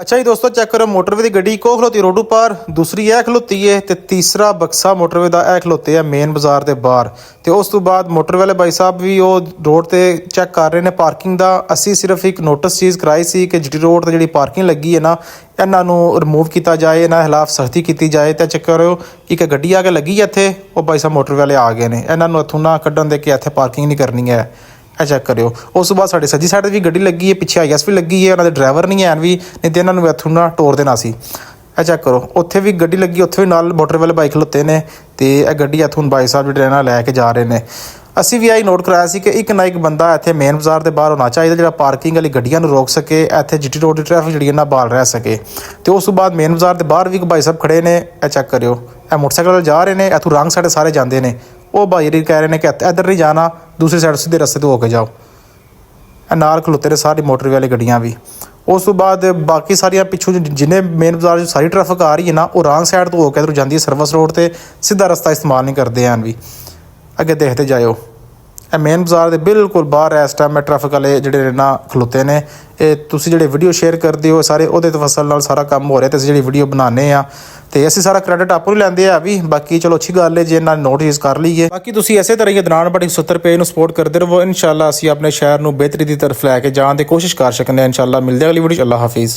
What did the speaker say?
अच्छा जी दोस्तों चेक करो मोटरवे की गड्डी को खलोती रोडू पार, दूसरी यह खलोती है तो तीसरा बक्सा मोटरवे का यह खलोते है मेन बाजार के बाहर। तो उस तो बाद मोटरवे वाले भाई साहब भी वो रोड से चैक कर रहे हैं पार्किंग का। असी सिर्फ एक नोटिस चीज़ कराई सी कि जी रोड पर जी पार्किंग लगी है ना इन्हों रिमूव किया जाए, इन्होंने खिलाफ सख्ती की जाए। तो चेक करो एक गड्डी आके लगी है इत्थे, वो भाई साहब मोटरवे वाले आ गए हैं, इन्होंने इत्थों ना कड्ढन दे के इत्थे पार्किंग नहीं करनी है। चेक करो उस तो बाद साढ़े सज्जी साइड भी गड्डी लगी है, पिछे IS भी लगी है, उन्होंने ड्राइवर नहीं है भी, नहीं तो इन्होंने इत्थों ना टोर देना सी। चेक करो उत्थे भी गड्डी लगी, उत्थे भी नाल मोटर वाले बाइक खलोते ने, तो यह गड्डी इत्थों भाई साहब जो लैके जा रहे हैं। असी भी यही नोट कराया कि एक ना एक बंदा इत्थे मेन बाजार के बाहर होना चाहिए जो पार्किंग वाली गड्डियां रोक सके, इत्थे GT रोड की ट्रैफिक जी बहाल रह सके। तो उस तो बाद मेन बाजार के बाहर भी भाई साहब खड़े ने। चेक करो मोटरसाइकिल वाले जा रहे हैं, इत्थों रंग साइड सारे जाते हैं, वो भाई कह रहे हैं कि इधर नहीं जाना, दूसरी साइड सीधे रस्ते तो होके जाओ। नाल खलोते ने सारी मोटर वाली गड्डियां भी। उस तो बाद बाकी सारिया पिछू जिन्हें मेन बाजार सारी ट्रैफिक आ रही है ना वो रॉन्ग साइड तो होकर इधर जाती है सर्विस रोड पर, सीधा रस्ता इस्तेमाल नहीं करते हैं भी। अगे देखते जाओ मेन बाजार के बिल्कुल बाहर इस टाइम ट्रैफिक वाले जोड़े ना खलोते ने। तुसी जो वीडियो शेयर करते हो सारे वो तवसल नाल सारा काम हो रहा है, तो जी वीडियो बनाने आ तो असी सारा क्रेडिट आपू ही लेंदे भी। बाकी चलो अच्छी गल है जे इन्होंने नोटिस कर ली है। बाकी तुसी इसे तरह ही दनान बड़ी 70 पेज में सपोर्ट करते रहो, इंशाल्लाह असी अपने शहर में बेहतरी की तरफ लैके जाने की कोशिश कर सकते हैं। इंशाल्लाह मिलते अगली वीडियो। अल्लाह हाफिज़।